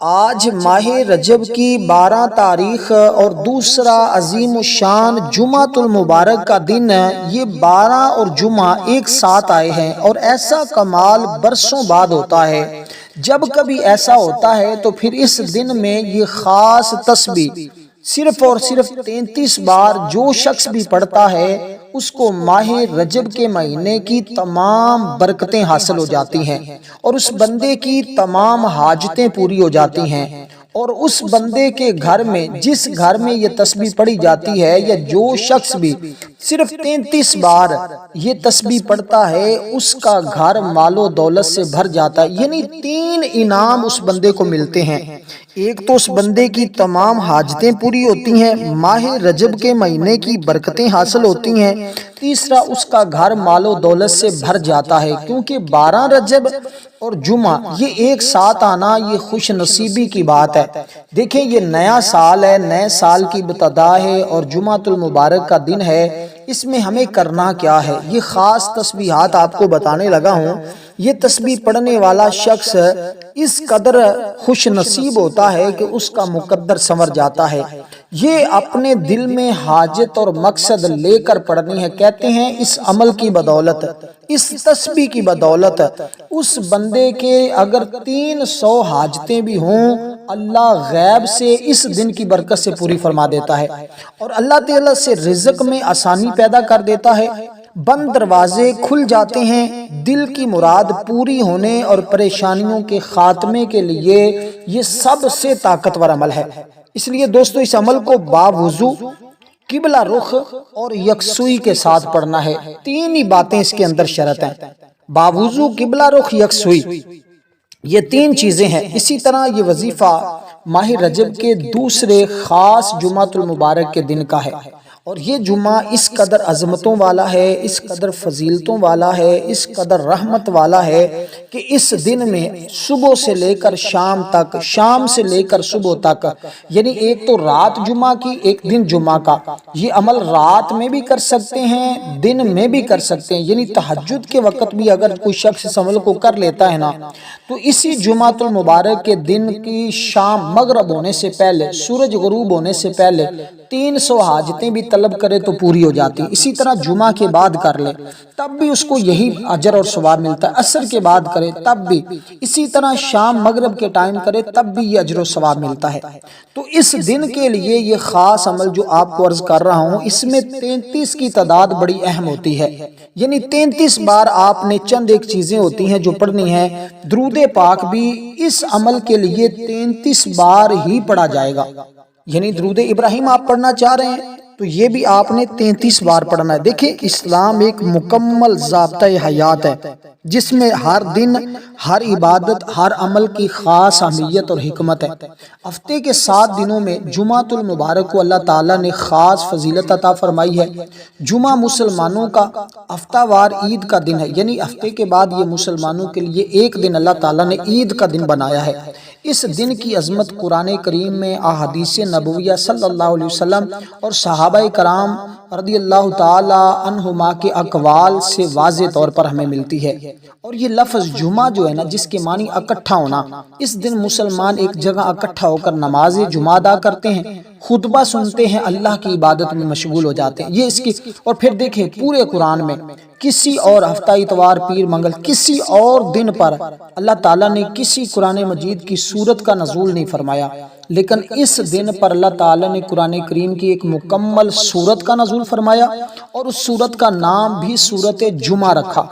آج ماہ رجب کی 12 تاریخ اور دوسرا عظیم الشان جمعۃ المبارک کا دن ہے۔ یہ 12 اور جمعہ ایک ساتھ آئے ہیں اور ایسا کمال برسوں بعد ہوتا ہے۔ جب کبھی ایسا ہوتا ہے تو پھر اس دن میں یہ خاص تسبیح صرف اور صرف 33 بار جو شخص بھی پڑھتا ہے اس کو ماہ رجب کے مہینے کی تمام برکتیں حاصل ہو جاتی ہیں اور اس بندے کی تمام حاجتیں پوری ہو جاتی ہیں۔ اور اس بندے کے گھر میں جس گھر میں یہ تسبیح پڑھی جاتی ہے یا جو شخص بھی صرف 33 بار یہ تسبیح پڑھتا ہے اس کا گھر مال و دولت سے بھر جاتا ہے۔ یعنی 3 انعام اس بندے کو ملتے ہیں۔ ایک تو اس بندے کی تمام حاجتیں پوری ہوتی ہیں، ماہ رجب کے مہینے کی برکتیں حاصل ہوتی ہیں، تیسرا اس کا گھر مال و دولت سے بھر جاتا ہے، کیونکہ 12 رجب اور جمعہ یہ ایک ساتھ آنا یہ خوش نصیبی کی بات ہے۔ دیکھیں یہ نیا سال ہے، نئے سال کی ابتدا ہے اور جمعۃ المبارک کا دن ہے۔ اس میں ہمیں کرنا کیا ہے؟ یہ خاص تسبیحات آپ کو بتانے لگا ہوں۔ یہ تسبیح پڑھنے والا شخص اس قدر خوش نصیب ہوتا ہے کہ اس کا مقدر سنور جاتا ہے۔ یہ اپنے دل میں حاجت اور مقصد لے کر پڑھنی ہے۔ کہتے ہیں اس عمل کی بدولت، اس تسبیح کی بدولت اس بندے کے اگر 300 حاجتیں بھی ہوں اللہ غیب سے اس دن کی برکت سے پوری فرما دیتا ہے اور اللہ تعالیٰ سے رزق میں آسانی پیدا کر دیتا ہے۔ بند دروازے کھل جاتے ہیں، دل کی مراد پوری ہونے اور پریشانیوں کے خاتمے کے لیے یہ سب سے طاقتور عمل ہے۔ اس لیے دوستو اس عمل کو باوضو قبلہ رخ اور یکسوئی کے ساتھ پڑھنا ہے۔ 3 ہی باتیں اس کے اندر شرط ہیں، باوضو قبلہ رخ یکسوئی، یہ 3 چیزیں ہیں۔ اسی طرح یہ وظیفہ ماہ رجب کے دوسرے خاص جمعۃ المبارک کے دن کا ہے اور یہ جمعہ اس قدر عظمتوں والا ہے، اس قدر فضیلتوں والا ہے، اس قدر رحمت والا ہے کہ اس دن میں صبح سے لے کر شام تک، شام سے لے کر صبح تک، یعنی ایک تو رات جمعہ کی، ایک دن جمعہ کا، یہ عمل رات میں بھی کر سکتے ہیں، دن میں بھی کر سکتے ہیں۔ یعنی تہجد کے وقت بھی اگر کوئی شخص اس عمل کو کر لیتا ہے نا تو اسی جمعۃ المبارک کے دن کی شام مغرب ہونے سے پہلے، سورج غروب ہونے سے پہلے 300 حاجتیں بھی طلب کرے تو پوری ہو جاتی۔ اسی طرح جمعہ کے بعد کر لے تب بھی اس کو یہی اجر اور ثواب ملتا ہے، عصر کے بعد کرے تب بھی، اسی طرح شام مغرب کے ٹائم کرے تب بھی یہ اجر و ثواب ملتا ہے۔ تو اس دن کے لیے یہ خاص عمل جو آپ کو عرض کر رہا ہوں اس میں 33 کی تعداد بڑی اہم ہوتی ہے۔ یعنی 33 بار آپ نے چند ایک چیزیں ہوتی ہیں جو پڑھنی ہیں۔ درود پاک بھی اس عمل کے لیے 33 بار ہی پڑھا جائے گا۔ یعنی درود ابراہیم آپ پڑھنا چاہ رہے ہیں تو یہ بھی آپ نے 33 بار پڑھنا ہے۔ دیکھیں اسلام ایک مکمل ضابطہ حیات ہے جس میں ہر دن، ہر عبادت، ہر عمل کی خاص اہمیت اور حکمت ہے۔ ہفتے کے 7 دنوں میں جمعۃ المبارک کو اللہ تعالیٰ نے خاص فضیلت عطا فرمائی ہے۔ جمعہ مسلمانوں کا ہفتہ وار عید کا دن ہے، یعنی ہفتے کے بعد یہ مسلمانوں کے لیے ایک دن اللہ تعالیٰ نے عید کا دن بنایا ہے۔ اس دن کی عظمت قرآن کریم میں، احادیث نبویہ صلی اللہ علیہ وسلم اور صحابہ کرام رضی اللہ تعالی عنہما کے اقوال سے واضح طور پر ہمیں ملتی ہے۔ اور یہ لفظ جمعہ جو ہے نا جس کے معنی اکٹھا ہونا، اس دن مسلمان ایک جگہ اکٹھا ہو کر نماز جمعہ ادا کرتے ہیں، خطبہ سنتے ہیں، اللہ کی عبادت میں مشغول ہو جاتے ہیں۔ یہ اس کی، اور پھر دیکھیں پورے قرآن میں کسی اور ہفتہ اتوار پیر منگل کسی اور دن پر اللہ تعالیٰ نے کسی قرآن مجید کی سورت کا نزول نہیں فرمایا، لیکن اس دن پر اللہ تعالیٰ نے قرآن کریم کی ایک مکمل سورت کا نزول فرمایا اور اس سورت کا نام بھی سورت جمعہ رکھا،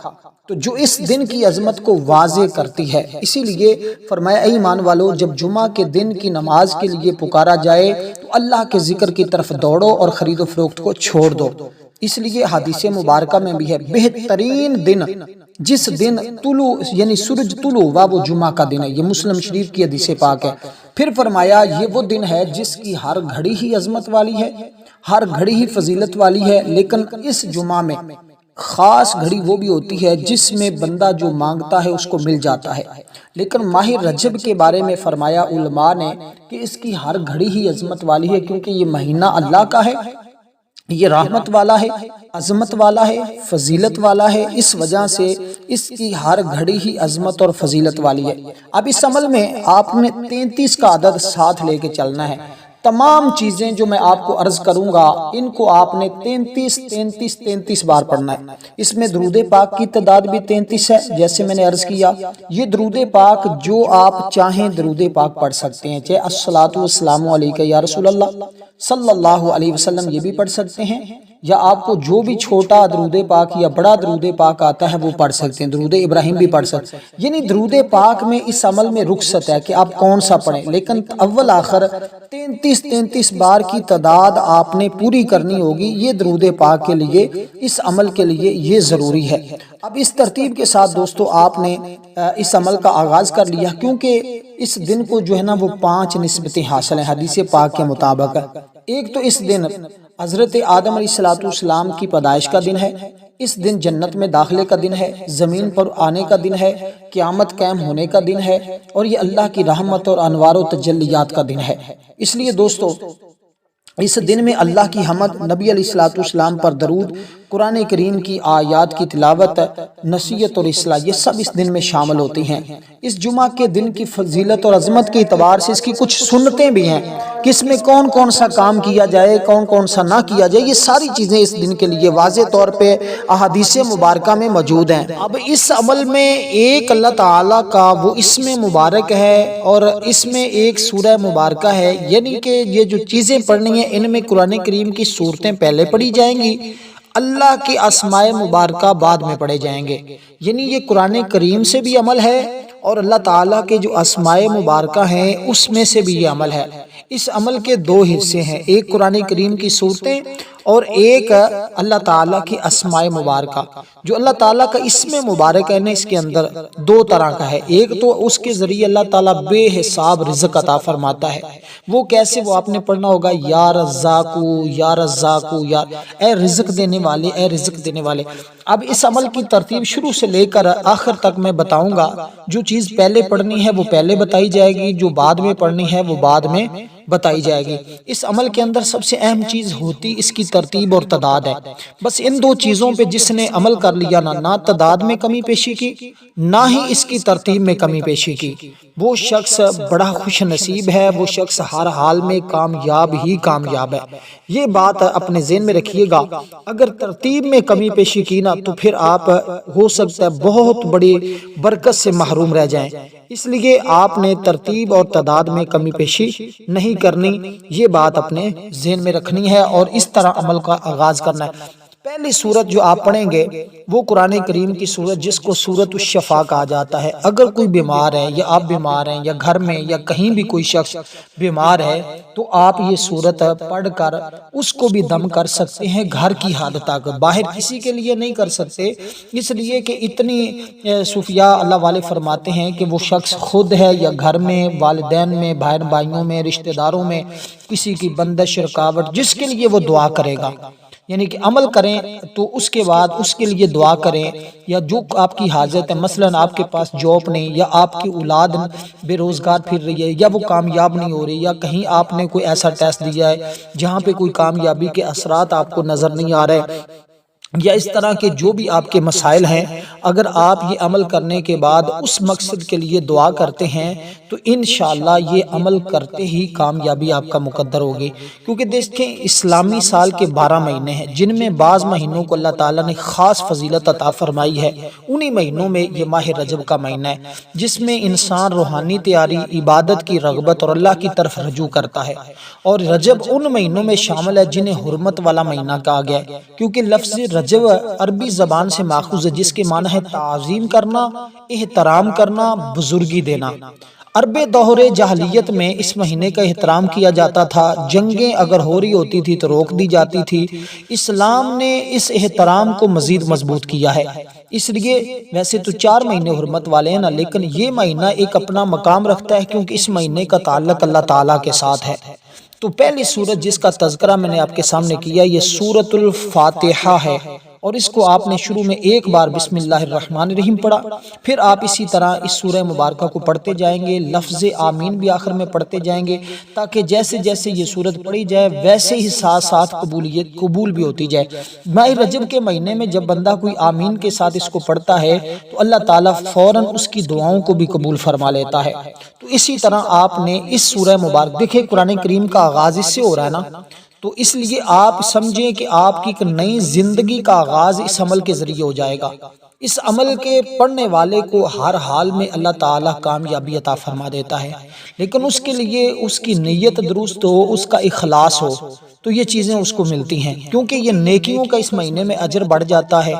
تو جو اس دن کی عظمت کو واضح کرتی ہے۔ اسی لیے فرمایا اے ایمان والو جب جمعہ کے دن کی نماز کے لیے پکارا جائے تو اللہ کے ذکر کی طرف دوڑو اور خرید و فروخت کو چھوڑ دو۔ اس لیے حدیث مبارکہ میں بھی ہے بہترین دن جس دن طلوع یعنی سورج طلوع ہوا وہ جمعہ کا دن ہے، یہ مسلم شریف کی حدیث پاک ہے۔ پھر فرمایا یہ وہ دن ہے جس کی ہر گھڑی ہی عظمت والی ہے، ہر گھڑی ہی فضیلت والی ہے، لیکن اس جمعہ میں خاص گھڑی وہ بھی ہوتی ہے جس میں بندہ جو مانگتا ہے اس کو مل جاتا ہے۔ لیکن ماہ رجب کے بارے میں فرمایا علماء نے کہ اس کی ہر گھڑی ہی عظمت والی ہے، کیونکہ یہ مہینہ اللہ کا ہے یہ رحمت والا ہے، عظمت والا ہے، فضیلت والا ہے، اس وجہ سے اس کی ہر گھڑی ہی عظمت اور فضیلت والی ہے۔ اب اس عمل میں آپ نے 33 کا عدد ساتھ لے کے چلنا ہے۔ تمام چیزیں جو میں آپ کو عرض کروں گا ان کو آپ نے 33 بار پڑھنا ہے۔ اس میں درود پاک کی تعداد بھی 33 ہے، جیسے میں نے عرض کیا۔ یہ درود پاک جو آپ چاہیں درود پاک پڑھ سکتے ہیں، چاہے الصلاۃ والسلام علیک یا رسول اللہ صلی اللہ علیہ وسلم یہ بھی پڑھ سکتے ہیں، یا آپ کو جو بھی چھوٹا درود پاک یا بڑا درود پاک آتا ہے وہ پڑھ سکتے ہیں، درود ابراہیم بھی پڑھ سکتے ہیں۔ یعنی درود پاک میں اس عمل میں رخصت ہے کہ آپ کون سا پڑھیں، لیکن اول آخر 33 بار کی تعداد آپ نے پوری کرنی ہوگی۔ یہ درود پاک کے لیے، اس عمل کے لیے یہ ضروری ہے۔ اب اس ترتیب کے ساتھ دوستو آپ نے اس عمل کا آغاز کر لیا، کیونکہ اس دن کو جو ہے نا وہ 5 نسبتیں حاصل ہیں حدیث پاک کے مطابق۔ ایک تو اس دن حضرت آدم علیہ السلام کی پیدائش کا دن ہے، اس دن جنت میں داخلے کا دن ہے، زمین پر آنے کا دن ہے، قیامت قائم ہونے کا دن ہے، اور یہ اللہ کی رحمت اور انوار و تجلیات کا دن ہے۔ اس لیے دوستو اس دن میں اللہ کی حمد، نبی علیہ السلام پر درود، قرآن کریم کی آیات کی تلاوت، نصیحت اور اصلاح، یہ سب اس دن میں شامل ہوتی ہیں۔ اس جمعہ کے دن کی فضیلت اور عظمت کے اعتبار سے اس کی کچھ سنتیں بھی ہیں کہ اس میں کون کون سا کام کیا جائے، کون کون سا نہ کیا جائے، یہ ساری چیزیں اس دن کے لیے واضح طور پہ احادیث مبارکہ میں موجود ہیں۔ اب اس عمل میں ایک اللہ تعالیٰ کا وہ اسم مبارک ہے، اور اس میں ایک سورہ مبارکہ ہے، یعنی کہ یہ جو چیزیں پڑھنی ہیں ان میں قرآن کریم کی سورتیں پہلے پڑھی جائیں گی، اللہ کی اسماء مبارکہ بعد میں پڑھے جائیں گے۔ یعنی یہ قرآن کریم سے بھی عمل ہے، اور اللہ تعالیٰ کے جو اسماء مبارکہ ہیں اس میں سے بھی یہ عمل ہے۔ اس عمل کے 2 حصے ہیں، ایک قرآن کریم کی سورتیں اور ایک اللہ تعالیٰ کی اسماء مبارکہ۔ جو اللہ تعالیٰ کا اسم مبارک ہے نا، اس کے اندر 2 طرح کا ہے۔ ایک تو اس کے ذریعے اللہ تعالیٰ بے حساب رزق عطا فرماتا ہے، وہ کیسے، وہ آپ نے پڑھنا ہوگا، یا رزاقو یا رزاقو، یا اے رزق دینے والے، اے رزق دینے والے۔ اب اس عمل کی ترتیب شروع سے لے کر آخر تک میں بتاؤں گا۔ جو چیز پہلے پڑھنی ہے وہ پہلے بتائی جائے گی، جو بعد میں پڑھنی ہے وہ بعد میں بتائی جائے گی۔ اس عمل کے اندر سب سے اہم چیز ہوتی اس کی ترتیب اور تعداد ہے۔ بس ان 2 چیزوں پہ جس نے عمل کر لیا نہ تعداد میں کمی پیشی کی، نہ ہی اس کی ترتیب میں کمی پیشی کی، وہ شخص بڑا خوش نصیب ہے، وہ شخص ہر حال میں کامیاب ہی کامیاب ہے۔ یہ بات اپنے ذہن میں رکھیے گا۔ اگر ترتیب میں کمی پیشی کی نا تو پھر آپ ہو سکتا ہے بہت بڑی برکت سے محروم رہ جائیں۔ اس لیے آپ نے ترتیب اور تعداد میں کمی پیشی نہیں کرنی، یہ بات اپنے ذہن میں رکھنی ہے، اور اس طرح عمل کا آغاز کرنا ہے۔ پہلی سورت جو آپ پڑھیں گے وہ قرآن کریم کی سورت، جس کو سورت الشفا کہا جاتا ہے۔ اگر کوئی بیمار ہے، یا آپ بیمار ہیں، یا گھر میں یا کہیں بھی کوئی شخص بیمار ہے، تو آپ یہ سورت پڑھ کر اس کو بھی دم کر سکتے ہیں گھر کی حد تک، باہر کسی کے لیے نہیں کر سکتے، اس لیے کہ اتنی صوفیاء اللہ والے فرماتے ہیں کہ وہ شخص خود ہے یا گھر میں، والدین میں، بہن بھائیوں میں، رشتہ داروں میں کسی کی بندش رکاوٹ، جس کے لیے وہ دعا کرے گا، یعنی کہ عمل کریں تو اس کے بعد اس کے لیے دعا کریں، یا جو آپ کی حاجت ہے، مثلا آپ کے پاس جاب نہیں، یا آپ کی اولاد بے روزگار پھر رہی ہے، یا وہ کامیاب نہیں ہو رہی، یا کہیں آپ نے کوئی ایسا ٹیسٹ دیا ہے جہاں پہ کوئی کامیابی کے اثرات آپ کو نظر نہیں آ رہے، یا اس طرح کے جو بھی آپ کے مسائل ہیں، اگر آپ یہ عمل کرنے کے بعد اس مقصد کے لیے دعا کرتے ہیں تو انشاءاللہ یہ عمل کرتے ہی کامیابی آپ کا مقدر ہوگی۔ کیونکہ دیکھیں اسلامی سال کے 12 مہینے ہیں، جن میں بعض مہینوں کو اللہ تعالیٰ نے خاص فضیلت عطا فرمائی ہے۔ انہی مہینوں میں یہ ماہ رجب کا مہینہ ہے، جس میں انسان روحانی تیاری، عبادت کی رغبت اور اللہ کی طرف رجوع کرتا ہے، اور رجب ان مہینوں میں شامل ہے جنہیں حرمت والا مہینہ کہا گیا ہے، کیونکہ لفظ رجب عربی زبان سے ماخوذ ہے، جس کے معنی ہے تعظیم کرنا، احترام کرنا، بزرگی دینا۔ عرب دور جاہلیت میں اس مہینے کا احترام کیا جاتا تھا، جنگیں اگر ہو رہی ہوتی تھی تو روک دی جاتی تھی۔ اسلام نے اس احترام کو مزید مضبوط کیا ہے، اس لیے ویسے تو 4 مہینے حرمت والے ہیں نا، لیکن یہ مہینہ ایک اپنا مقام رکھتا ہے، کیونکہ اس مہینے کا تعلق اللہ تعالیٰ کے ساتھ ہے۔ تو پہلی سورت جس کا تذکرہ میں نے آپ کے سامنے کیا، یہ سورت الفاتحہ ہے، اور اس کو آپ نے شروع میں ایک بار بسم اللہ الرحمن الرحیم پڑھا، پھر آپ اسی طرح اس سورہ مبارکہ کو پڑھتے جائیں گے، لفظ آمین بھی آخر میں پڑھتے جائیں گے، تاکہ جیسے جیسے یہ سورت پڑھی جائے ویسے ہی ساتھ ساتھ قبول بھی ہوتی جائے۔ ماہ رجب کے مہینے میں جب بندہ کوئی آمین کے ساتھ اس کو پڑھتا ہے تو اللہ تعالیٰ فوراً اس کی دعاؤں کو بھی قبول فرما لیتا ہے۔ تو اسی طرح آپ نے اس سورہ مبارک، دیکھیں قرآن کریم کا آغاز اس سے ہو رہا ہے نا، تو اس لیے آپ سمجھیں کہ آپ کی ایک نئی زندگی کا آغاز اس عمل کے ذریعے ہو جائے گا۔ اس عمل کے پڑھنے والے کو ہر حال میں اللہ تعالیٰ کامیابی عطا فرما دیتا ہے، لیکن اس کے لیے اس کی نیت درست ہو، اس کا اخلاص ہو، تو یہ چیزیں اس کو ملتی ہیں، کیونکہ یہ نیکیوں کا اس مہینے میں اجر بڑھ جاتا ہے،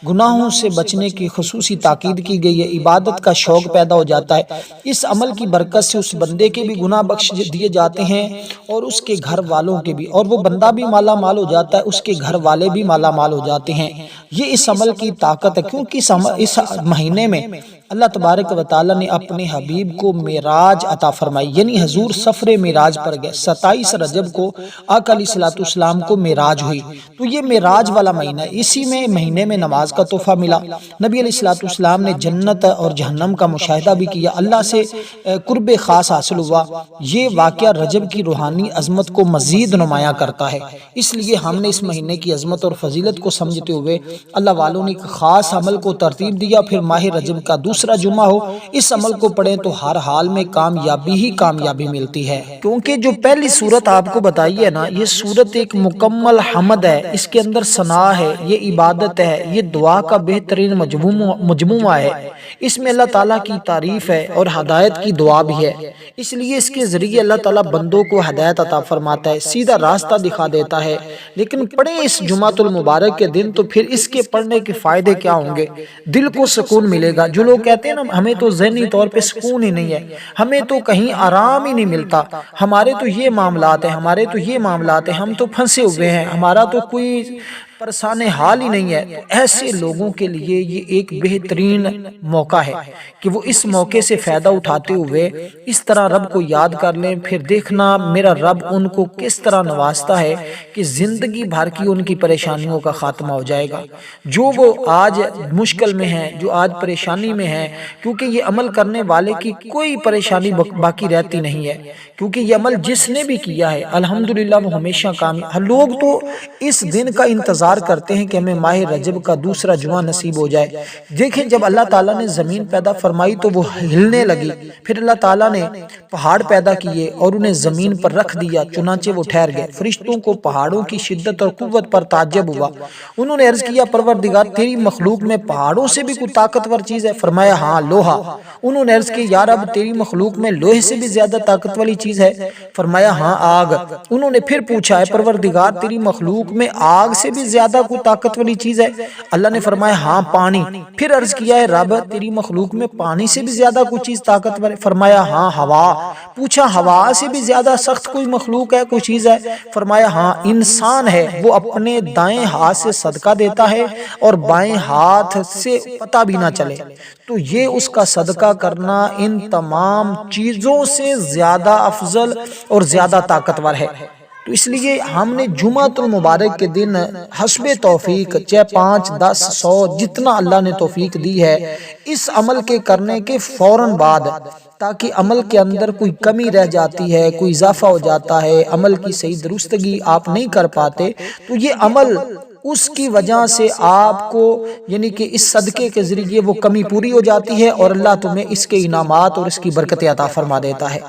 گناہوں سے بچنے کی خصوصی تاکید کی گئی ہے، عبادت کا شوق پیدا ہو جاتا ہے، اس عمل کی برکت سے اس بندے کے بھی گناہ بخش دیے جاتے ہیں اور اس کے گھر والوں کے بھی، اور وہ بندہ بھی مالا مال ہو جاتا ہے، اس کے گھر والے بھی مالا مال ہو جاتے ہیں۔ یہ اس عمل کی طاقت ہے، کیونکہ اس مہینے میں اللہ تبارک و تعالیٰ نے اپنے حبیب کو معراج عطا فرمائی، یعنی حضور سفر معراج پر گئے۔ 27 رجب کو آقا علیہ الصلوۃ والسلام کو معراج ہوئی، تو یہ معراج والا مہینہ ہے، اسی میں مہینے میں نماز کا تحفہ ملا، نبی علیہ الصلوۃ والسلام نے جنت اور جہنم کا مشاہدہ بھی کیا، اللہ سے قرب خاص حاصل ہوا۔ یہ واقعہ رجب کی روحانی عظمت کو مزید نمایاں کرتا ہے، اس لیے ہم نے اس مہینے کی عظمت اور فضیلت کو سمجھتے ہوئے اللہ والوں نے ایک خاص عمل کو ترتیب دیا، پھر ماہ رجب کا دوسرا جمعہ ہو، اس عمل کو پڑھیں تو ہر حال میں کامیابی ہی کامیابی ملتی ہے۔ کیونکہ جو پہلی سورت آپ کو بتائی ہے نا، یہ سورت ایک مکمل حمد ہے، اس کے اندر ثنا ہے، یہ عبادت ہے، یہ دعا کا بہترین مجموعہ ہے، اس میں اللہ تعالیٰ کی تعریف ہے اور ہدایت کی دعا بھی ہے، اس لیے اس کے ذریعے اللہ تعالیٰ بندوں کو ہدایت عطا فرماتا ہے، سیدھا راستہ دکھا دیتا ہے۔ لیکن پڑھیں اس جمعۃ المبارک کے دن تو پھر اس کے پڑھنے کے فائدے کیا ہوں گے؟ دل کو سکون ملے گا۔ جو لوگ کہتے ہیں نا ہمیں تو ذہنی طور پہ سکون ہی نہیں ہے، ہمیں تو کہیں آرام ہی نہیں ملتا، ہمارے تو یہ معاملات ہیں، ہمارے تو یہ معاملات ہیں، ہم تو پھنسے ہوئے ہیں، ہمارا تو کوئی پریشان حال ہی نہیں ہے، تو ایسے لوگوں کے لیے یہ ایک بہترین موقع ہے کہ وہ اس موقع سے فائدہ اٹھاتے ہوئے اس طرح رب کو یاد کر لیں، پھر دیکھنا میرا رب ان کو کس طرح نوازتا ہے کہ زندگی بھر کی ان کی پریشانیوں کا خاتمہ ہو جائے گا۔ جو وہ آج مشکل میں ہیں، جو آج پریشانی میں ہیں، کیونکہ یہ عمل کرنے والے کی کوئی پریشانی باقی رہتی نہیں ہے، کیونکہ یہ عمل جس نے بھی کیا ہے الحمدللہ وہ ہمیشہ کامیاب۔ لوگ تو اس دن کا انتظار کرتے ہیں کہ ہمیں ماہ رجب کا دوسرا جمعہ نصیب ہو جائے۔ دیکھیں جب اللہ تعالیٰ نے زمین پیدا فرمائی تو وہ ہلنے لگی، پھر اللہ تعالیٰ نے پہاڑ پیدا کیے اور انہیں زمین پر رکھ دیا، چنانچہ وہ ٹھہر گئے۔ فرشتوں کو پہاڑوں کی شدت اور قوت پر تعجب ہوا، انہوں نے عرض کیا پروردگار تیری مخلوق میں پہاڑوں سے بھی کوئی طاقتور چیز ہے؟ فرمایا ہاں لوہا۔ انہوں نے عرض کی یا رب تیری مخلوق میں لوہے سے بھی زیادہ طاقت والی چیز ہے؟ فرمایا ہاں آگ۔ انہوں نے پھر پوچھا ہے پروردگار تیری مخلوق میں آگ سے بھی زیادہ کوئی طاقت والی چیز ہے؟ اللہ نے فرمایا ہاں پانی۔ پھر عرض کیا ہے رب تیری مخلوق میں پانی سے بھی زیادہ کوئی چیز طاقتور ہے؟ فرمایا ہاں ہوا۔ پوچھا ہوا سے بھی زیادہ سخت کوئی مخلوق ہے، کوئی چیز ہے؟ فرمایا ہاں انسان ہے، وہ اپنے دائیں ہاتھ سے صدقہ دیتا ہے اور بائیں ہاتھ سے پتہ بھی نہ چلے، تو یہ اس کا صدقہ کرنا ان تمام چیزوں سے زیادہ افضل اور زیادہ طاقتور ہے۔ تو اس لیے ہم نے جمعۃ المبارک کے دن حسب توفیق، چاہے 5، 10، 100 جتنا اللہ نے توفیق دی ہے، اس عمل کے کرنے کے فوراً بعد، تاکہ عمل کے اندر کوئی کمی رہ جاتی ہے، کوئی اضافہ ہو جاتا ہے، عمل کی صحیح درستگی آپ نہیں کر پاتے، تو یہ عمل اس کی وجہ سے آپ کو یعنی کہ اس صدقے کے ذریعے وہ کمی پوری ہو جاتی ہے اور اللہ تمہیں اس کے انعامات اور اس کی برکتیں عطا فرما دیتا ہے۔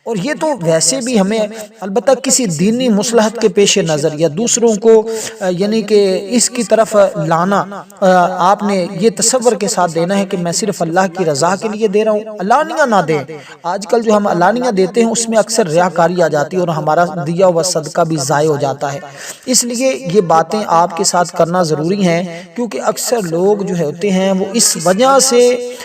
اور یہ تو ویسے بھی ہمیں البتہ کسی دینی مصلحت کے پیش نظر یا دوسروں کو یعنی کہ اس کی طرف لانا، آپ نے یہ تصور کے ساتھ دینا ہے کہ میں صرف اللہ کی رضا کے لیے دے رہا ہوں، علانیہ نہ دیں۔ آج کل جو ہم علانیہ دیتے ہیں اس میں اکثر ریاکاری آ جاتی ہے اور ہمارا دیا ہوا صدقہ بھی ضائع ہو جاتا ہے، اس لیے یہ باتیں آپ کے ساتھ کرنا ضروری ہیں، کیونکہ اکثر لوگ جو ہوتے ہیں وہ اس وجہ سے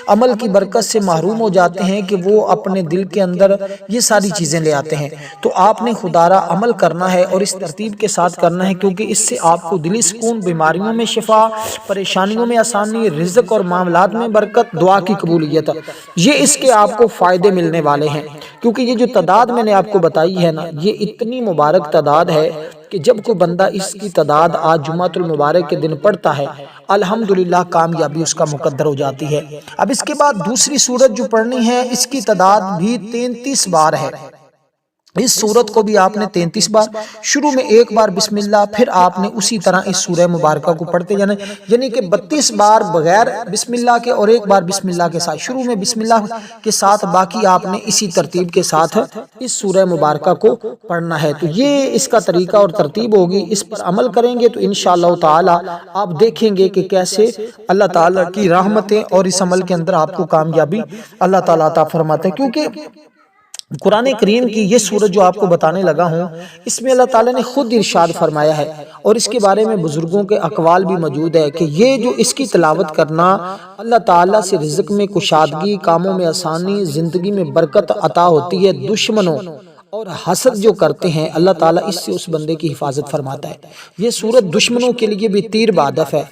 عمل کی برکت سے محروم ہو جاتے ہیں کہ وہ اپنے دل کے اندر یہ ساری چیزیں لے آتے ہیں۔ تو آپ نے خدارہ عمل کرنا ہے اور اس ترتیب کے ساتھ کرنا ہے، کیونکہ اس سے آپ کو دلی سکون، بیماریوں میں شفا، پریشانیوں میں آسانی، رزق اور معاملات میں برکت، دعا کی قبولیت، یہ اس کے آپ کو فائدے ملنے والے ہیں۔ کیونکہ یہ جو تعداد میں نے آپ کو بتائی ہے نا، یہ اتنی مبارک تعداد ہے کہ جب کوئی بندہ اس کی تعداد آج جمعۃ المبارک کے دن پڑھتا ہے الحمدللہ کامیابی اس کا مقدر ہو جاتی ہے۔ اب اس کے بعد دوسری سورت جو پڑھنی ہے اس کی تعداد بھی 33 بار ہے۔ اس سورت کو بھی آپ نے 33 بار، شروع میں ایک بار بسم اللہ، پھر آپ نے اسی طرح اس سورہ مبارکہ کو پڑھتے جانا، یعنی کہ 32 بار بغیر بسم اللہ کے اور ایک بار بسم اللہ کے ساتھ، شروع میں بسم اللہ کے ساتھ، باقی آپ نے اسی ترتیب کے ساتھ اس سورہ مبارکہ کو پڑھنا ہے۔ تو یہ اس کا طریقہ اور ترتیب ہوگی، اس پر عمل کریں گے تو انشاءاللہ تعالی آپ دیکھیں گے کہ کیسے اللہ تعالیٰ کی رحمتیں اور اس عمل کے اندر آپ کو کامیابی اللہ تعالیٰ عطا فرماتے ہیں۔ کیونکہ قرآن کریم کی یہ سورت جو آپ کو بتانے لگا ہوں، اس میں اللہ تعالیٰ نے خود ارشاد فرمایا ہے، اور اس کے بارے میں بزرگوں کے اقوال بھی موجود ہے کہ یہ جو اس کی تلاوت کرنا اللہ تعالیٰ سے رزق میں کشادگی، کاموں میں آسانی، زندگی میں برکت عطا ہوتی ہے۔ دشمنوں اور حسد جو کرتے ہیں اللہ تعالیٰ اس سے اس بندے کی حفاظت فرماتا ہے۔ یہ سورت دشمنوں کے لیے بھی تیر بہدف ہے،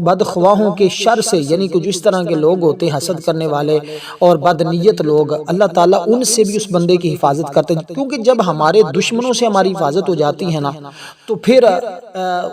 بدخواہوں کے شر سے، یعنی کہ جس طرح کے لوگ ہوتے ہیں حسد کرنے والے اور بدنیت لوگ، اللہ تعالیٰ ان سے بھی اس بندے کی حفاظت کرتے ہیں۔ کیونکہ جب ہمارے دشمنوں سے ہماری حفاظت ہو جاتی ہے نا، تو پھر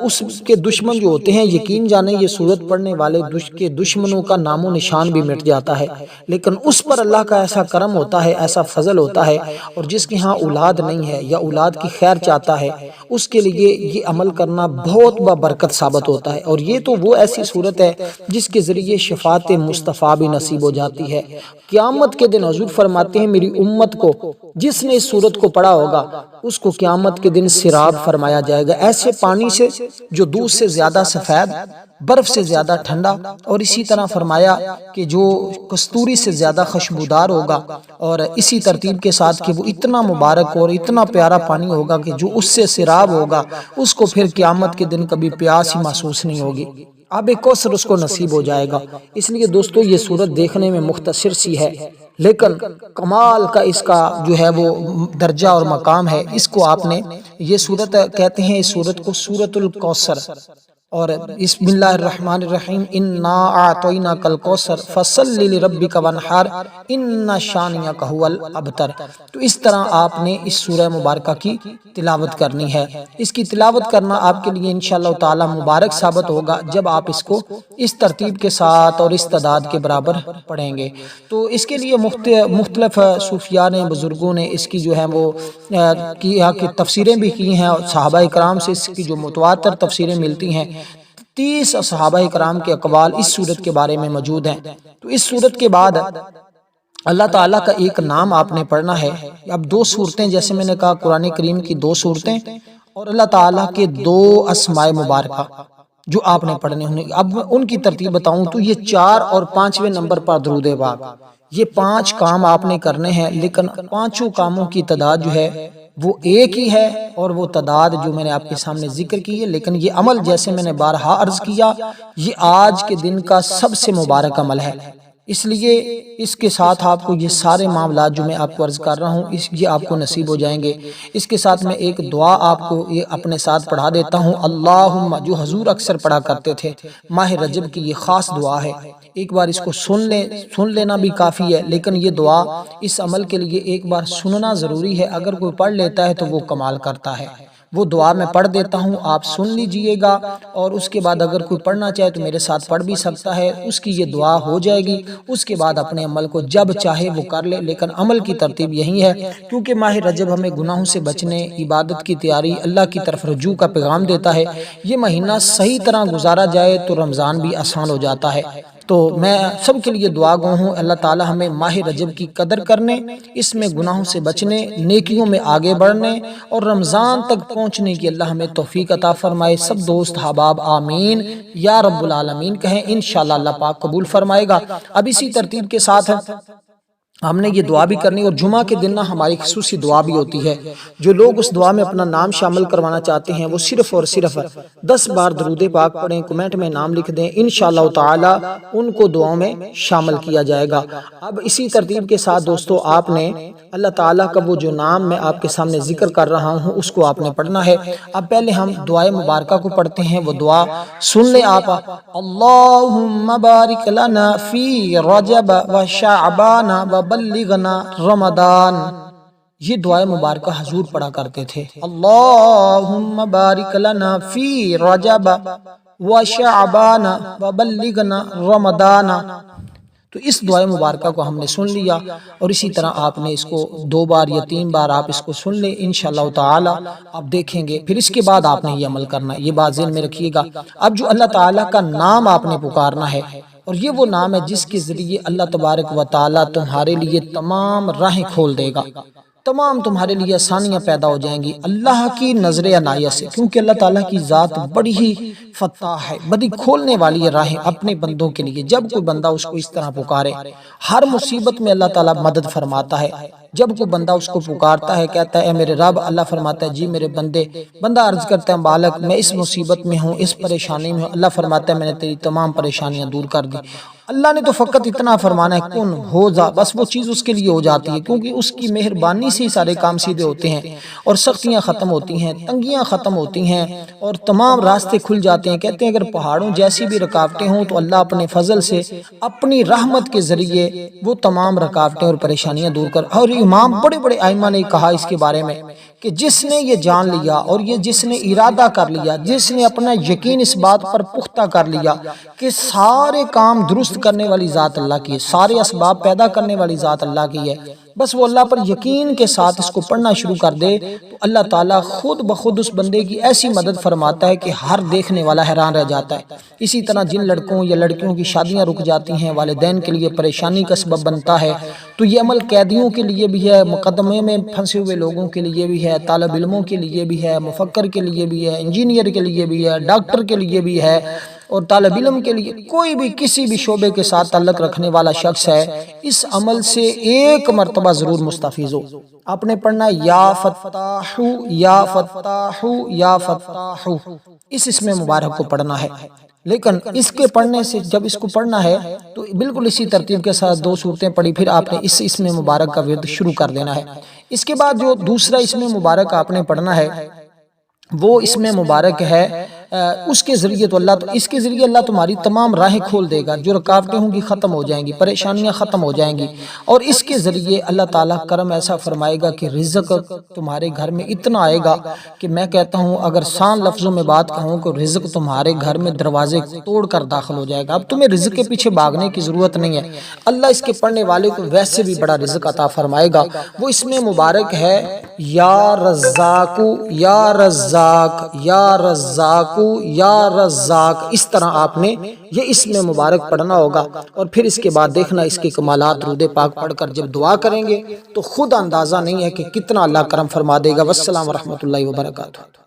اس کے دشمن جو ہوتے ہیں، یقین جانے یہ سورت پڑھنے والے کے دشمنوں کا نام و نشان بھی مٹ جاتا ہے۔ لیکن اس پر اللہ کا ایسا کرم ہوتا ہے، ایسا فضل ہوتا ہے، اور جس کے ہاں اولاد نہیں ہے یا اولاد کی خیر چاہتا ہے، اس کے لیے یہ عمل کرنا بہت بابرکت ثابت ہوتا ہے۔ اور یہ تو وہ ایسی صورت ہے جس کے ذریعے شفاعت مصطفیٰ بھی نصیب ہو جاتی ہے۔ قیامت کے دن حضور فرماتے ہیں میری امت کو جس نے اس صورت کو پڑھا ہوگا اس کو قیامت کے دن سراب فرمایا جائے گا، ایسے پانی سے جو دودھ سے زیادہ سفید، برف سے زیادہ ٹھنڈا، اور اسی طرح فرمایا کہ جو کستوری سے زیادہ خوشبودار ہوگا، اور اسی ترتیب کے ساتھ کہ وہ اتنا مبارک اور اتنا پیارا پانی ہوگا کہ جو اس سے سراب ہوگا اس کو پھر قیامت کے دن کبھی پیاس ہی محسوس نہیں ہوگی، آب کوثر اس کو نصیب ہو جائے گا۔ اس لیے دوستو یہ صورت دیکھنے میں مختصر سی ہے، لیکن کمال کا اس کا جو ہے وہ درجہ اور مقام ہے۔ اس کو آپ نے یہ صورت کہتے ہیں، اس صورت کو سورۃ الکوثر، اور بسم اللہ الرحمن الرحیم انا اعطیناک الکوثر فصل لربک وانحر ان شانئک ھو الابتر۔ تو اس طرح آپ نے اس سورہ مبارکہ کی تلاوت کرنی ہے۔ اس کی تلاوت کرنا آپ کے لیے انشاءاللہ تعالی مبارک ثابت ہوگا جب آپ اس کو اس ترتیب کے ساتھ اور اس تعداد کے برابر پڑھیں گے۔ تو اس کے لیے مختلف صوفیاء نے، بزرگوں نے اس کی جو ہے وہ تفسیریں بھی کی ہیں، اور صحابہ کرام سے اس کی جو متواتر تفسیریں ملتی ہیں، 30 صحابہ کرام کے اقوال اس سورت کے بارے میں موجود ہیں۔ تو اس سورت کے بعد اللہ تعالیٰ کا ایک نام آپ نے پڑھنا ہے۔ اب 2 صورتیں، جیسے میں نے کہا قرآن کریم کی 2 صورتیں اور اللہ تعالیٰ کے 2 اسماء مبارکہ جو آپ نے پڑھنے ہوں گے۔ اب ان کی ترتیب بتاؤں تو یہ 4 اور 5ویں نمبر پر درود پاک، یہ 5 کام آپ نے کرنے ہیں، لیکن 5 کاموں کی تعداد جو ہے وہ ایک ہی ہے، اور وہ تعداد جو میں نے آپ کے سامنے ذکر کی ہے، لیکن یہ عمل جیسے میں نے بارہا عرض کیا، یہ آج کے دن کا سب سے مبارک عمل ہے۔ اس لیے اس کے ساتھ آپ کو یہ سارے معاملات جو میں آپ کو عرض کر رہا ہوں یہ آپ کو نصیب ہو جائیں گے۔ اس کے ساتھ میں ایک دعا آپ کو یہ اپنے ساتھ پڑھا دیتا ہوں، اللہم، جو حضور اکثر پڑھا کرتے تھے، ماہ رجب کی یہ خاص دعا ہے، ایک بار اس کو سن لینا بھی کافی ہے، لیکن یہ دعا اس عمل کے لیے ایک بار سننا ضروری ہے۔ اگر کوئی پڑھ لیتا ہے تو وہ کمال کرتا ہے۔ وہ دعا میں پڑھ دیتا ہوں، آپ سن لیجئے گا، اور اس کے بعد اگر کوئی پڑھنا چاہے تو میرے ساتھ پڑھ بھی سکتا ہے، اس کی یہ دعا ہو جائے گی۔ اس کے بعد اپنے عمل کو جب چاہے وہ کر لے، لیکن عمل کی ترتیب یہی ہے، کیونکہ ماہ رجب ہمیں گناہوں سے بچنے، عبادت کی تیاری، اللہ کی طرف رجوع کا پیغام دیتا ہے۔ یہ مہینہ صحیح طرح گزارا جائے تو رمضان بھی آسان ہو جاتا ہے۔ تو میں سب کے لیے دعا گو ہوں، اللہ تعالی ہمیں ماہ رجب کی قدر کرنے، اس میں گناہوں سے بچنے، نیکیوں میں آگے بڑھنے اور رمضان تک پہنچنے کی اللہ ہمیں توفیق عطا فرمائے۔ سب دوست احباب آمین یا رب العالمین کہیں، انشاءاللہ اللہ پاک قبول فرمائے گا۔ اب اسی ترتیب کے ساتھ ہم نے یہ دعا بھی کرنی، اور جمعہ کے دن ہماری خصوصی دعا بھی ہوتی ہے۔ جو لوگ اس دعا میں اپنا نام شامل کروانا چاہتے ہیں وہ صرف اور صرف 10 بار درود پاک پڑھیں، کمنٹ میں نام لکھ دیں، انشاءاللہ تعالی ان کو دعاؤں میں شامل کیا جائے گا۔ اب اسی ترتیب کے ساتھ دوستو آپ نے اللہ تعالیٰ کا وہ جو نام میں آپ کے سامنے ذکر کر رہا ہوں اس کو آپ نے پڑھنا ہے۔ اب پہلے ہم دعائے مبارکہ کو پڑھتے ہیں، وہ دعا سن لیں آپ۔ اللہم بارک لنا فی رجب و شعبان و بلغنا رمضان۔ یہ دعائے مبارکہ حضور پڑھا کرتے تھے۔ اللہم بارک لنا فی رجب و شعبان و بلغنا رمضان۔ تو اس دعائے مبارکہ کو ہم نے سن لیا، اور اسی طرح آپ نے اس کو 2 بار یا 3 بار آپ اس کو سن لیں انشاءاللہ تعالی، آپ دیکھیں گے۔ پھر اس کے بعد آپ نے یہ عمل کرنا ہے، یہ بات ذہن میں رکھیے گا۔ اب جو اللہ تعالیٰ کا نام آپ نے پکارنا ہے، اور یہ وہ نام ہے جس کے ذریعے اللہ تبارک و تعالیٰ تمہارے لیے تمام راہیں کھول دے گا، تمام تمہارے لیے آسانیاں پیدا ہو جائیں گی اللہ کی نظر عنایت سے، کیونکہ اللہ تعالیٰ کی ذات بڑی ہی فتاح ہے، بڑی کھولنے والی ہے راہیں اپنے بندوں کے لیے۔ جب کوئی بندہ اس کو اس طرح پکارے، ہر مصیبت میں اللہ تعالیٰ مدد فرماتا ہے۔ جب کوئی بندہ اس کو پکارتا ہے، کہتا ہے اے میرے رب، اللہ فرماتا ہے جی میرے بندے، بندہ عرض کرتا ہے مالک میں اس مصیبت میں ہوں، اس پریشانی میں ہوں، اللہ فرماتا ہے میں نے تیری تمام پریشانیاں دور کر دی۔ اللہ نے تو فقط اتنا فرمانا ہے کن ہو جا، بس وہ چیز اس کے لیے ہو جاتی ہے، کیونکہ اس کی مہربانی سے ہی سارے کام سیدھے ہوتے ہیں، اور سختیاں ختم ہوتی ہیں، تنگیاں ختم ہوتی ہیں، اور تمام راستے کھل جاتے ہیں۔ کہتے ہیں اگر پہاڑوں جیسی بھی رکاوٹیں ہوں تو اللہ اپنے فضل سے، اپنی رحمت کے ذریعے وہ تمام رکاوٹیں اور پریشانیاں دور کر۔ اور امام بڑے بڑے ائمہ نے کہا اس کے بارے میں کہ جس نے یہ جان لیا، اور یہ جس نے ارادہ کر لیا، جس نے اپنا یقین اس بات پر پختہ کر لیا کہ سارے کام درست کرنے والی ذات اللہ کی ہے، سارے اسباب پیدا کرنے والی ذات اللہ کی ہے، بس وہ اللہ پر یقین کے ساتھ اس کو پڑھنا شروع کر دے تو اللہ تعالیٰ خود بخود اس بندے کی ایسی مدد فرماتا ہے کہ ہر دیکھنے والا حیران رہ جاتا ہے۔ اسی طرح جن لڑکوں یا لڑکیوں کی شادیاں رک جاتی ہیں، والدین کے لیے پریشانی کا سبب بنتا ہے، تو یہ عمل قیدیوں کے لیے بھی ہے، مقدمے میں پھنسے ہوئے لوگوں کے لیے بھی ہے، طالب علموں کے لیے بھی ہے، مفکر کے لیے بھی ہے، انجینئر کے لیے بھی ہے، ڈاکٹر کے لیے بھی ہے، اور طالب علم کے لیے، کوئی بھی کسی بھی شعبے کے ساتھ تعلق رکھنے والا شخص ہے، اس عمل سے ایک مرتبہ ضرور مستفیض ہو۔ آپ نے پڑھنا یا فتاح یا فتاح یا فتاح، اس اسم مبارک کو پڑھنا ہے۔ لیکن اس کے پڑھنے سے، جب اس کو پڑھنا ہے تو بالکل اسی ترتیب کے ساتھ 2 صورتیں پڑھی، پھر آپ نے اس اسم مبارک کا ورد شروع کر دینا ہے۔ اس کے بعد جو دوسرا اسم مبارک آپ نے پڑھنا ہے وہ اسم مبارک ہے اس کے ذریعے، تو اس کے ذریعے اللہ تمہاری تمام راہیں کھول دے گا، جو رکاوٹیں ہوں گی ختم ہو جائیں گی، پریشانیاں ختم ہو جائیں گی، اور اس کے ذریعے اللہ تعالیٰ کرم ایسا فرمائے گا کہ رزق تمہارے گھر میں اتنا آئے گا کہ میں کہتا ہوں اگر سان لفظوں میں بات کہوں کہ رزق تمہارے گھر میں دروازے توڑ کر داخل ہو جائے گا۔ اب تمہیں رزق کے پیچھے بھاگنے کی ضرورت نہیں ہے، اللہ اس کے پڑھنے والے کو ویسے بھی بڑا رزق عطا فرمائے گا۔ وہ اس میں مبارک ہے یا رزاق یا رزاق یا رزاق یا رزاق، اس طرح آپ نے یہ اسم مبارک پڑھنا ہوگا، اور پھر اس کے بعد دیکھنا اس کے کمالات درود پاک پڑھ کر جب دعا کریں گے تو خود اندازہ نہیں ہے کہ کتنا اللہ کرم فرما دے گا۔ والسلام ورحمۃ اللہ وبرکاتہ۔